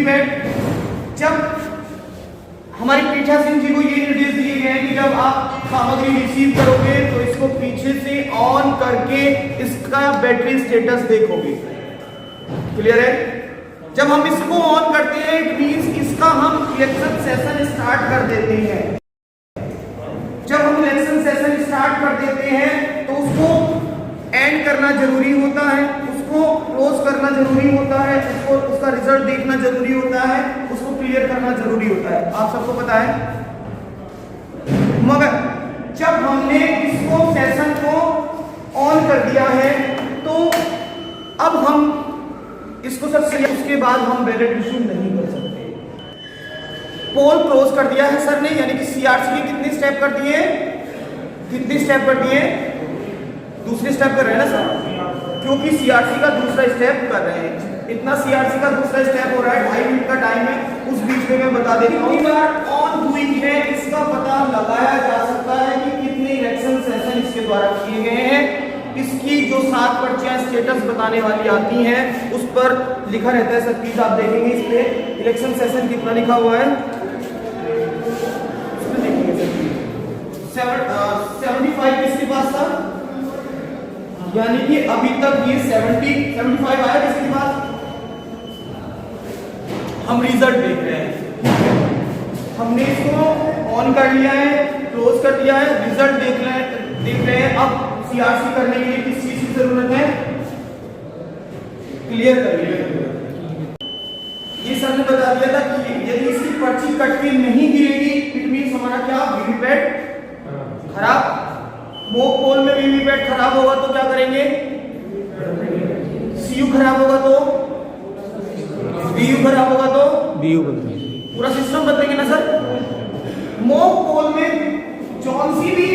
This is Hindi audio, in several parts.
वीवीपैट, जब हमारी पीठासीन जी को ये निर्देश दिए गए हैं कि जब आप सामग्री रिसीव करोगे तो इसको पीछे से ऑन करके इसका बैटरी स्टेटस देखोगे। क्लियर है? जब हम इसको ऑन करते हैं इट मींस इसका हम इलेक्शन सेशन स्टार्ट कर देते हैं। जब हम इलेक्शन सेशन स्टार्ट कर देते हैं तो उसको एंड करना जरूरी होता है, उसको क्लोज करना जरूरी होता है, उसको उसका रिजल्ट देखना जरूरी होता है, उसको क्लियर करना जरूरी होता है। आप सबको पता है। मगर जब हमने इसको सेशन को ऑन कर दिया है तो अब हम इसको सबसे उसके बाद हम बैलेट इशू नहीं कर सकते। पोल क्लोज कर दिया है सर ने, यानी कि सीआरसी के कितने स्टेप कर दिए? कितने स्टेप कर दिए? दूसरे स्टेप कर रहे हैं ना सर, क्योंकि सीआरसी का दूसरा स्टेप कर रहे हैं। इतना सीआरसी का दूसरा स्टेप हो रहा है, 2.5 मिनट का टाइम है, उस बीच में मैं बता देता हूँ। कितनी बार ऑन हुई है इसका पता लगाया जा सकता है कि कितने इलेक्शन सेशन इसके द्वारा किए गए हैं। इसकी जो 7 पर्चियां स्टेटस बताने वाली आती हैं उस पर लिखा रहता है। सब चीज आप देखेंगे इस पे इलेक्शन सेशन कितना लिखा हुआ है, इसमें देखेंगे सर 75 किसके पास था, यानी कि अभी तक ये 75 आया किसके पास। हम रिजल्ट देख रहे हैं, हमने इसको ऑन कर लिया है, क्लोज कर दिया है, रिजल्ट देख रहे हैं। अब सीआरसी करने के लिए किस चीज की जरूरत है? क्लियर करिए। ये सर ने बता दिया था कि यदि इसकी पर्ची कट के नहीं गिरेगी इट मींस हमारा क्या, वीवीपैट खराब। मोक पोल में वीवीपैट खराब होगा तो क्या करेंगे? सीयू खराब होगा तो बीयू खराब होगा तो बीयू बदलेंगे, पूरा सिस्टम बदलेंगे ना सर। मोक पोल में कौन सी भी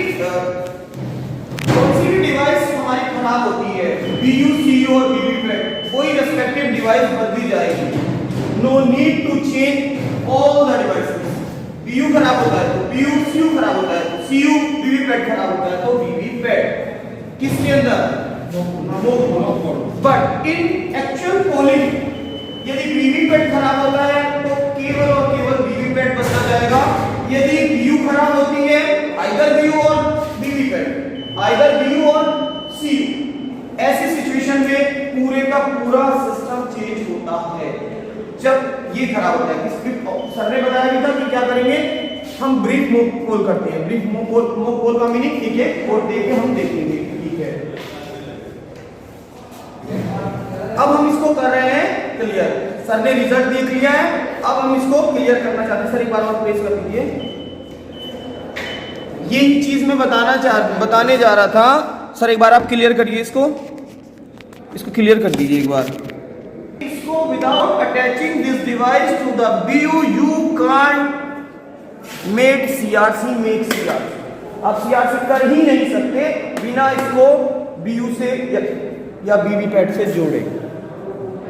डिवाइस हमारी खराब होती है, बीयू, सीयू और वीवीपैट, कोई रेस्पेक्टिव डिवाइस बदली जाएगी। No need to change all the devices. BU खराब होता है तो बीयू, सीयू खराब होता है तो सीयू, वीवीपैट खराब होता है तो वीवीपैट। किसके अंदर? बट इन एक्चुअल पोलिंग यदि वीवीपैट खराब होता है तो केवल और केवल वीवीपैट बदला जाएगा। यदि बीयू खराब होती है आइदर बीयू और वीवीपैट, आइदर बीयू और सीयू, ऐसी सिचुएशन में पूरे का पूरा सिस्टम चेंज होता है। जब ये खराब होता है, सर ने बताया भी था कि क्या करेंगे, हम ब्रीफ मोक पोल करते हैं। ब्रीफ मोक पोल का मीनिंग ठीक है, और देके हम देखेंगे। ठीक है, अब हम इसको कर रहे हैं क्लियर। सर ने रिजल्ट देख लिया है, अब हम इसको क्लियर करना चाहते हैं। सर एक बार और प्रेस कर दीजिए। ये चीज मैं बताने जा रहा था सर, एक बार आप क्लियर करिए इसको क्लियर कर दीजिए एक बार। इसको without attaching this device to the BU you can't make CRC. आप सीआरसी कर ही नहीं सकते बिना इसको बीयू से या वीवीपैट से जोड़े,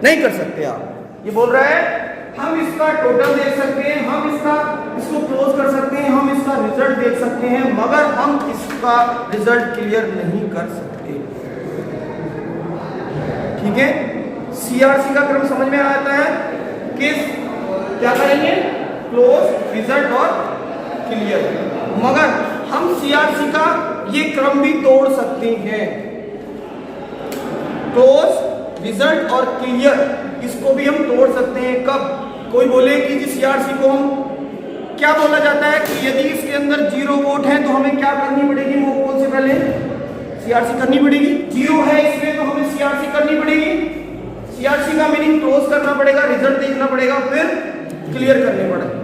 नहीं कर सकते आप। ये बोल रहा है हम इसका टोटल देख सकते हैं, हम इसको क्लोज कर सकते हैं, हम इसका रिजल्ट देख सकते हैं, मगर हम इसका रिजल्ट क्लियर नहीं कर सकते। ठीक है, सीआरसी का क्रम समझ में आता है। क्या करेंगे? क्लोज, रिजल्ट और क्लियर। मगर हम सीआरसी का ये क्रम भी तोड़ सकते हैं। क्लोज, रिजल्ट और क्लियर, इसको भी हम तोड़ सकते हैं। कब? कोई बोले कि जी सीआरसी को हम क्या बोला जाता है कि यदि इसके अंदर 0 वोट है तो हमें क्या करनी पड़ेगी? मोक पोल से पहले सीआरसी करनी पड़ेगी। 0 है इसमें तो हमें सीआरसी करनी पड़ेगी। सीआरसी का मीनिंग क्लोज करना पड़ेगा, रिजल्ट देखना पड़ेगा, फिर क्लियर करने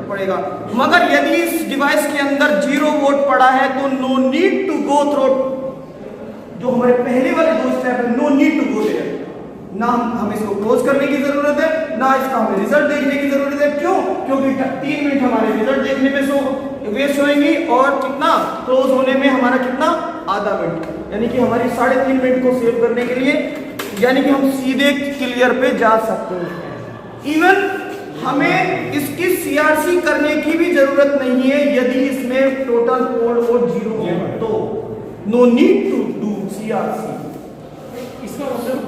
पड़ेगा। मगर यदि इस डिवाइस के अंदर 0 वोट पड़ा है तो no need to go through, जो हमारे पहले वाले 2 स्टेप है, no need to go there. ना हमें इसको क्लोज करने की जरूरत है, ना इसका हमें रिजल्ट देखने की जरूरत है। क्यों? क्योंकि 3 मिनट हमारे रिजल्ट देखने में वेस्ट होंगी और कितना क्लोज होने में हमारा कितना, आधा मिनट, यानी कि हमारी 3.5 मिनट को सेव करने के लिए, यानी कि हम सीधे क्लियर पे जा सकते हैं। इवन हमें इसकी सीआरसी करने की भी जरूरत नहीं है यदि इसमें टोटल पोल वोट 0 है तो no need to do CRC. इसका मतलब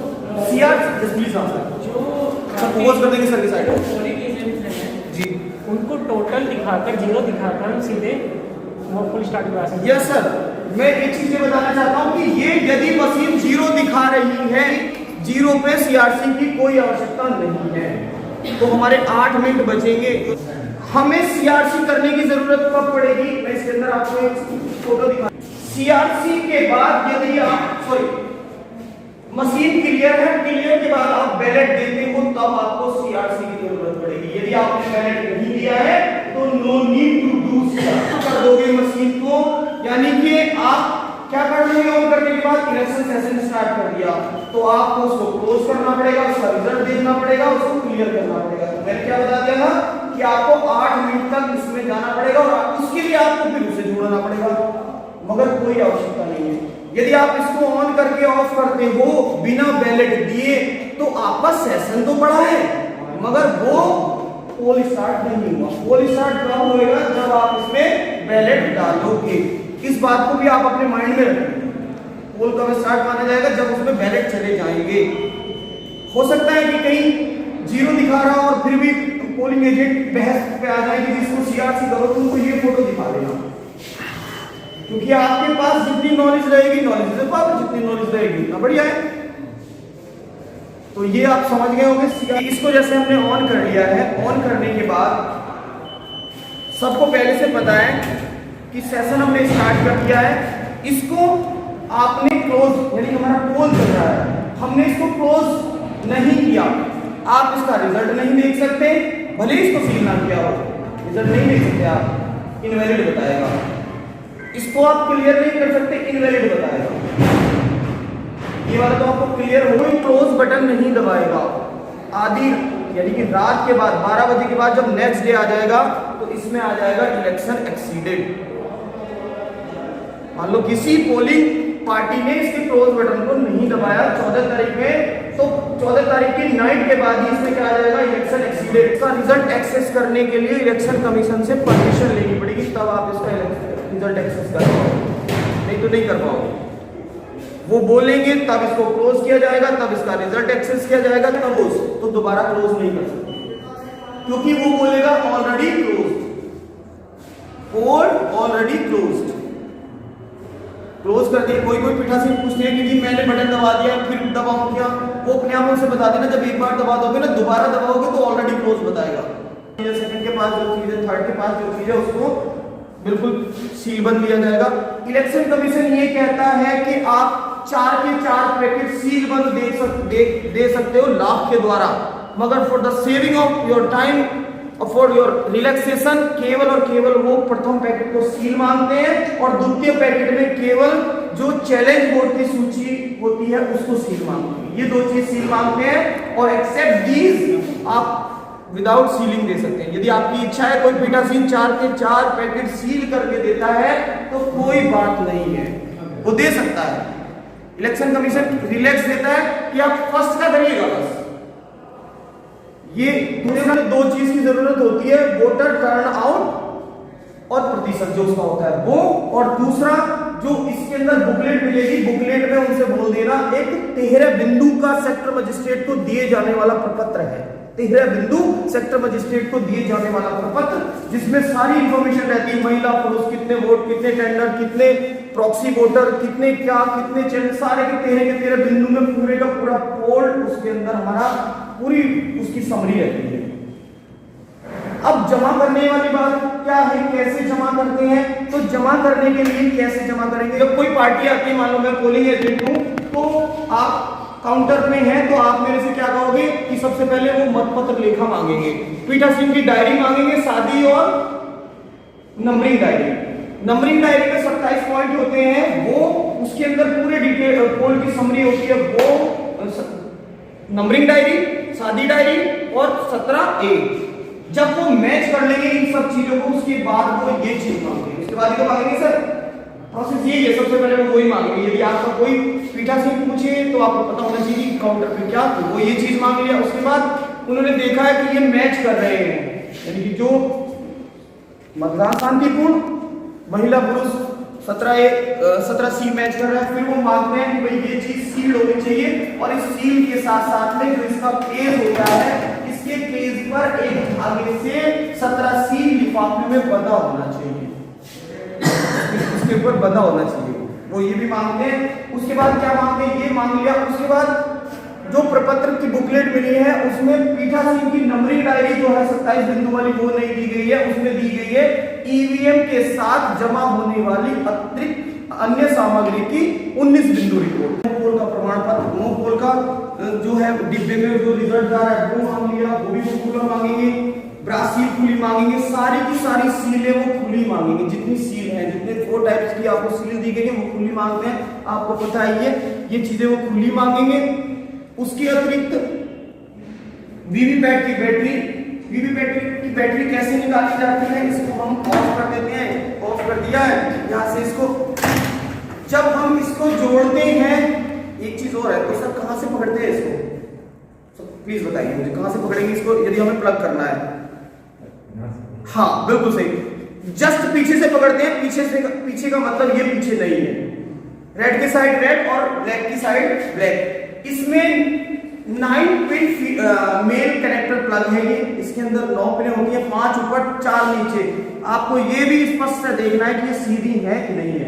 सीआरसी जो फोकस कर देंगे सर की साइड पोलिंग एजेंट हैं जी, उनको टोटल दिखाकर जीरो दिखाकर हम सीधे वो फुल स्टार्ट करा सकते हैं। यस सर, मैं एक चीज ये बताना चाहता हूँ कि ये यदि मशीन जीरो दिखा रही है, जीरो पे सीआरसी की कोई आवश्यकता नहीं है, तो हमारे 8 मिनट बचेंगे। हमें सीआरसी करने की जरूरत कब पड़ेगी, मैं इसके अंदर आपको एक फोटो दिखा। सीआरसी के बाद यदि आप मशीन क्लियर है, क्लियर के बाद आप बैलेट देते हो, तब आपको सीआरसी की जरूरत पड़ेगी। यदि आपने बैलेट नहीं दिया है तो no need to do CRC कर दोगे मशीन को, यानी कि आप क्या कर दोगे, ऑन करने के बाद इलेक्शन सेशन स्टार्ट कर दिया तो आपको उसको क्लोज करना पड़ेगा, उसका रिजल्ट देखना पड़ेगा, उसको क्लियर करना पड़ेगा। तो मैंने क्या बता दिया था कि आपको 8 मिनट तक इसमें जाना पड़ेगा और उसके लिए आपको फिर उसे जोड़ना पड़ेगा, मगर कोई आवश्यकता नहीं है। यदि आप इसको ऑन करके ऑफ करते हो बिना बैलेट दिए तो आपका सेशन तो बड़ा है, मगर वो पोल स्टार्ट नहीं हुआ। पोल स्टार्ट कब होएगा, जब आप इसमें बैलेट डालोगे। इस बात को भी आप अपने माइंड में रखें, पोल कब स्टार्ट माना जाएगा, जब उसमें बैलेट चले जाएंगे। हो सकता है कि कहीं जीरो दिखा रहा और फिर भी पोलिंग एजेंट बहस पे आ जाए कि जिसको सीआरसी करो तुमको ये फोटो दिखा देना, क्योंकि आपके पास जितनी नॉलेज रहेगी, नॉलेज से पावर जितनी नॉलेज रहेगी उतना बढ़िया है। तो ये आप समझ गए होंगे। इसको जैसे हमने ऑन कर लिया है, ऑन करने के बाद सबको पहले से पता है कि सेशन हमने स्टार्ट कर दिया है। इसको आपने क्लोज, यानी हमारा पोल चल रहा है, हमने इसको क्लोज नहीं किया, आप इसका रिजल्ट नहीं देख सकते, भले इसको सील ना किया हो, रिजल्ट नहीं देख सकते आप, इनवैलिड बताएगा। इसको आप क्लियर नहीं कर सकते, इनवैलिड बताएगा। ये वाला तो आपको क्लियर हो, कोई क्लोज बटन नहीं दबाएगा। आधी यानी कि रात के बाद 12 बजे के बाद जब नेक्स्ट डे आ जाएगा तो इसमें आ जाएगा इलेक्शन एक्सीडेड। मान लो किसी पोलिंग पार्टी ने इसके क्लोज बटन को नहीं दबाया 14 तारीख में, तो 14 तारीख की नाइट के बाद ही इसमें क्या आ जाएगा, इलेक्शन एक्सीडेड। इसका रिजल्ट एक्सेस करने के लिए इलेक्शन कमीशन से परमिशन लेनी पड़ेगी, तब आप इसका रिजल्ट एक्सेस कर पाओगे, नहीं तो नहीं कर पाओगे। वो बोलेंगे तब इसको क्लोज किया जाएगा, तब इसका रिजल्ट एक्सेस किया जाएगा, तब तो दोबारा क्लोज नहीं कर सकते, क्योंकि वो बोलेगा ऑलरेडी क्लोज्ड, पोल ऑलरेडी क्लोज्ड, क्लोज कर दिया। कोई पीठासीन पूछते हैं कि जी मैंने बटन दबा दिया फिर दबाऊं क्या, वो अपने आप उनसे बता देना, जब एक बार दबा दोगे ना दोबारा दबाओगे तो ऑलरेडी क्लोज बताएगा। सेकंड के पास जो चीज है, थर्ड के पास जो चीज है, उसको बिल्कुल सील बंद लिया जाएगा। इलेक्शन कमीशन ये कहता है कि आप 4 के 4 पैकेट सील बंद दे सकते हो लाभ के द्वारा, मगर for the saving of your time और फॉर योर रिलैक्सेशन केवल और केवल वो प्रथम पैकेट को सील मांगते हैं और द्वितीय पैकेट में केवल जो चैलेंज वोट की सूची होती है उसको सील मांगते हैं। ये 2 चीज सील मांगते हैं और एक्सेप्ट दीज आप विदाउट सीलिंग दे सकते हैं। यदि आपकी इच्छा है, कोई पीठासीन 4 के 4 पैकेट सील करके देता है तो कोई बात नहीं है, वो दे सकता है। इलेक्शन कमीशन रिलैक्स देता है कि आप फर्स्ट का करिएगा बस। ये दूसरा 2 चीज की जरूरत होती है, वोटर टर्न आउट और प्रतिशत जो उसका होता है वो, और दूसरा जो इसके अंदर बुकलेट मिलेगी, बुकलेट में उनसे बोल देना एक 13 बिंदु का सेक्टर मजिस्ट्रेट को दिए जाने वाला प्रपत्र है, 13 बिंदु सेक्टर मजिस्ट्रेट को दिए जाने वाला प्रपत्र, जिसमें सारी इंफॉर्मेशन रहती है, महिला पुरुष कितने वोट, कितने टेंडर, कितने प्रॉक्सी वोटर, कितने क्या, कितने चैनल, सारे के 13 बिंदु में पूरे का पूरा पोल उसके अंदर हमारा पूरी उसकी समरी रहती है। अब जमा करने वाली बात क्या है, कैसे जमा करते हैं, तो जमा करने के लिए कैसे जमा करेंगे, जब कोई पार्टी आती है, मान लो मैं पोलिंग एजेंट हूं, तो आप काउंटर में है तो आप मेरे से क्या कहोगे कि सबसे पहले वो मतपत्र लेखा मांगेंगे, पीठासीन की डायरी मांगेंगे, शादी और नंबरिंग डायरी। नंबरिंग डायरी में 27 पॉइंट होते हैं, वो उसके अंदर पूरे डिटेल पोल की समरी होती है, वो नंबरिंग डायरी, शादी डायरी और 17A। जब वो मैच कर लेंगे इन सब चीजों को, उसके बाद वो ये चीज मांगेंगे, उसके बाद ये मांगेंगे सर प्रोसेस यही है, सबसे पहले वो वही मांगेंगे। यदि आपका कोई पीठासीन पूछे तो आपको पता होना चाहिए काउंटर पे क्या, तो वो ये चीज मांग लिया। उसके बाद उन्होंने देखा है कि ये मैच कर रहे हैं, यानी कि जो मतदान शांतिपूर्ण, महिला पुरुष 17C मैच कर रहा है, फिर वो मांगते हैं कि भाई ये चीज सील होनी चाहिए, और इस सील के साथ साथ में जो इसका पेज होता है पेज पर एक धागे से 17 सील लिफाफे में बंधा होना चाहिए, उसके ऊपर बंधा होना चाहिए। वो ये भी मांगते हैं। उसके बाद क्या मांगते हैं, ये मांग लिया। उसके बाद जो प्रपत्र की बुकलेट मिली है उसमें पीठासीन की नंबरिंग डायरी जो है 27 बिंदु वाली वो नहीं दी गई है, उसमें दी गई है ईवीएम के साथ जमा होने वाली अतिरिक्त अन्य सामग्री की 19 बिंदु रिपोर्ट। मोनोपोल का प्रमाण पत्र, मोनोपोल का जो है डिब्बे में जो रिजल्ट आ रहा है वो मांग लिया, वो भी खुला मांगेंगे। ब्रास सील खुली मांगेंगे, सारी की सारी सीलें वो खुली मांगेंगे। जितनी सील है, जितने 4 टाइप्स की आपको सील दी गई है वो खुली मांगते हैं। आपको पता ही है ये चीजें वो खुली मांगेंगे। उसके अतिरिक्त वीवीपैट की बैटरी, वीवीपैट की बैटरी कैसे निकाली जाती है, इसको हम ऑफ कर देते हैं। ऑफ कर दिया है यहाँ से। इसको जब हम इसको जोड़ते हैं, एक चीज और है, तो सर कहां से पकड़ते हैं इसको, प्लीज बताइए मुझे कहां से पकड़ेंगे इसको यदि हमें प्लग करना है। हाँ बिल्कुल सही, जस्ट पीछे से पकड़ते हैं। पीछे का मतलब ये पीछे नहीं है, रेड की साइड रेड और ब्लैक की साइड ब्लैक। इसमें 9 पिन मेल कनेक्टर प्लग है ये। इसके अंदर 9 पिनें होती हैं, 5 ऊपर 4 नीचे। आपको ये भी स्पष्ट से देखना है कि ये सीधी है कि नहीं है।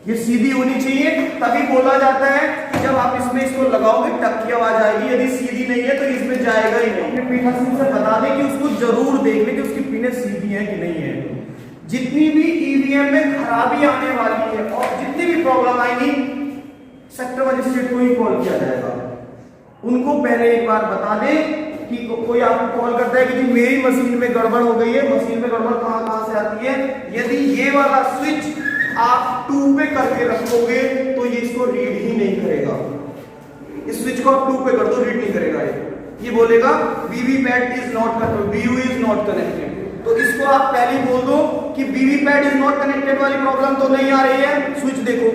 ये सीधी होनी चाहिए, तभी बोला जाता है कि जब आप इसमें इसको लगाओगे टक की आवाज आएगी। यदि सीधी नहीं है तो इसमें जाएगा ही नहीं। पीठासीन से बता दें कि उसको जरूर देख ले कि उसकी पिनें सीधी है कि नहीं है। जितनी भी ईवीएम में खराबी आने वाली है और जितनी भी प्रॉब्लम आएगी, सेक्टर मजिस्ट्रेट को ही कॉल किया जाएगा। उनको पहले एक बार बता दें कि कोई आपको कॉल करता है कि जी मेरी मशीन में गड़बड़ हो गई है। मशीन में गड़बड़ कहां से आती है, यदि ये वाला स्विच आप 2 पे करके रखोगे तो ये इसको रीड ही नहीं करेगा। इस स्विच को आप 2 पे कर दो, रीड नहीं करेगा। ये बोलेगा VVPAT is not connected, Vu is not connected. तो इसको आप पहले बोल दो कि वीवीपैट इज नॉट कनेक्टेड वाली प्रॉब्लम तो नहीं आ रही है, स्विच देखो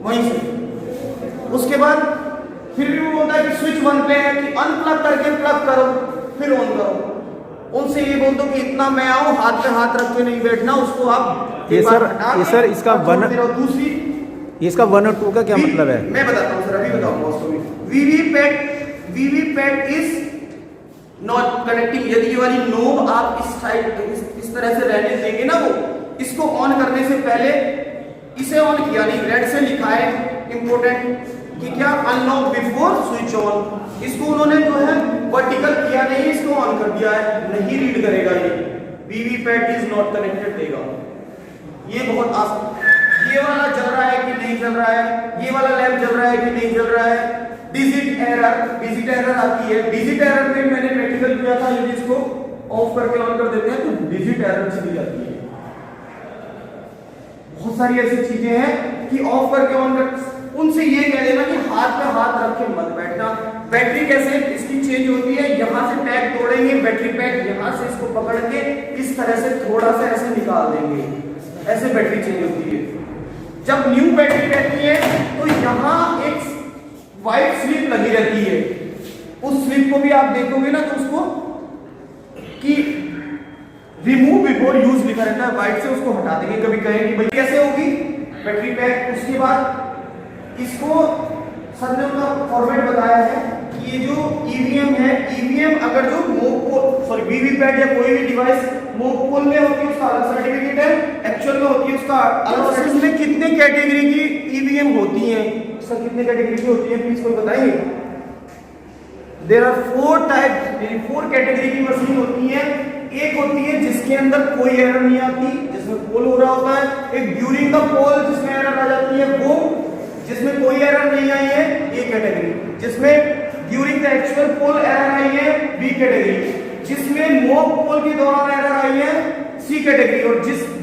वहीं से। उसके बाद फिर भी वो बोलता है कि स्विच 1 पे है, कि अनप्लग करके प्लग करो फिर ऑन करो। उनसे ये बोल दो कि इतना मैं आऊं, हाथ पे हाथ रख के नहीं बैठना, उसको आप ये सर इसका 1 दूसरी इसका 1 और 2 का क्या मतलब है? मैं बताता हूं सर, अभी बताऊंगा उसको भी। VVPAT is not connecting. यदि ये वाली नोब आप इस साइड इस तरह से रहने देंगे ना, वो इसको ऑन करने से पहले इसे ऑन किया नहीं, रेड से लिखा है इंपोर्टेंट कि क्या अनलॉक बिफोर स्विच ऑन। इसको उन्होंने जो है वर्टिकल किया नहीं, इसको ऑन कर दिया है, नहीं रीड करेगा ये। वीवीपैट इज नॉट कनेक्टेड देगा। ये बहुत आसान। ये वाला चल रहा है कि नहीं चल रहा है, ये वाला लैंप चल रहा है कि नहीं चल रहा है। डिजिट एरर आती है। डिजिट एरर में मैंने प्रैक्टिकल किया था, यदि इसको ऑफ करके ऑन कर देते हैं तो डिजिट एरर चली जाती है। बहुत सारी ऐसी चीजें हैं कि ऑफ करके ऑन कर। उनसे ये कह देना कि हाथ पे हाथ रख के मत बैठना। बैटरी कैसे इसकी चेंज होती है, यहां से टैग तोड़ेंगे, बैटरी पैक यहां से इसको पकड़ के इस तरह से थोड़ा सा ऐसे निकाल देंगे, ऐसे बैटरी चेंज होती है। जब न्यू बैटरी रहती है तो यहां एक व्हाइट स्लिप लगी रहती है। उस स्लिप को भी आप देखोगे ना तो उसको कि रिमूव बिफोर यूज लिखा रहता है, व्हाइट से उसको हटा देंगे। कभी कहेंगे भाई कैसे होगी बैटरी पैक। उसके बाद इसको सर ने उनका फॉर्मेट बताया है कि ये जो ईवीएम है, ईवीएम अगर जो वीवीपैट या कोई भी डिवाइस मोकपोल में होती है उसका अलग सर्टिफिकेट है, एक्चुअल में होती है उसका अलग। इसमें कितने कैटेगरी की ईवीएम होती हैं सर, कितने कैटेगरी की होती है प्लीज कोई बताइए। देयर आर 4 टाइप, 4 कैटेगरी की मशीन होती है। एक होती है जिसके अंदर कोई एरर नहीं आती, जिसमें पोल हो रहा होता है। एक ड्यूरिंग द पोल जिसमें एरर आ जाती है, वो जिसमें कोई एरर नहीं आई है ए कैटेगरी। जिसमें during the actual poll error आई है बी कैटेगरी। जिसमें मॉक पोल के दौरान एरर आई है सी कैटेगरी। और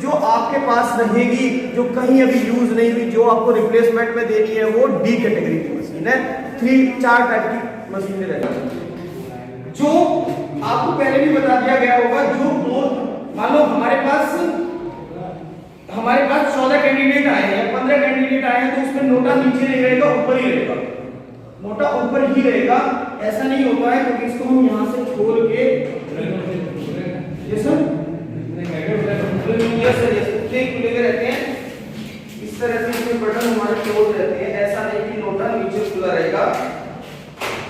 जो आपके पास रहेगी, जो कहीं अभी यूज नहीं हुई, जो आपको रिप्लेसमेंट में देनी है, वो डी कैटेगरी की मशीन है। 4 टाइप की मशीनें रहती है जो आपको पहले भी बता दिया गया होगा। जो मान लो हमारे पास 14 कैंडिडेट आए हैं, 15 कैंडिडेट आए हैं, तो उसमें नोटा नीचे नहीं रहेगा, ऊपर ही रहेगा। नोटा ऊपर ही रहेगा, ऐसा नहीं होता है क्योंकि इसको हम यहां से खोल के ये सर खुले रहते हैं। इस तरह से इसमें बटन हमारे क्लोज रहते हैं। ऐसा नहीं कि नोटा नीचे खुला रहेगा।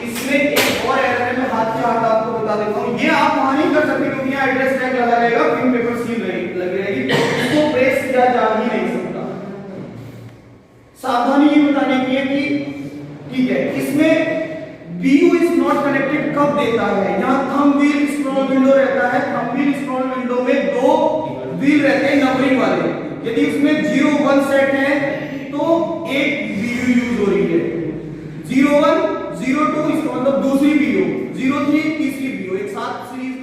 इसमें एक और एरर है, मैं हाथ के हाथ आपको बता देता हूं। ये आप वहां नहीं कर सकते क्योंकि यहाँ एड्रेस टैग लगा रहेगा, पिन पेपर सील लगी रहेगी, इसको प्रेस किया जा ही नहीं सकता। सावधानी ये बताने की है कि ठीक है, इसमें BU इज नॉट कनेक्टेड कब देता है? यहाँ थंब व्हील स्क्रॉल विंडो रहता है, थंब व्हील स्क्रॉल विंडो में दो व्हील रहते हैं नंबरिंग वाले। यदि उसमें 0 1 सेट है तो एक BU यूज हो रही है, 0 1 0 2 इसका मतलब दूसरी BU, 0 3 तीसरी BU, एक साथ सीरीज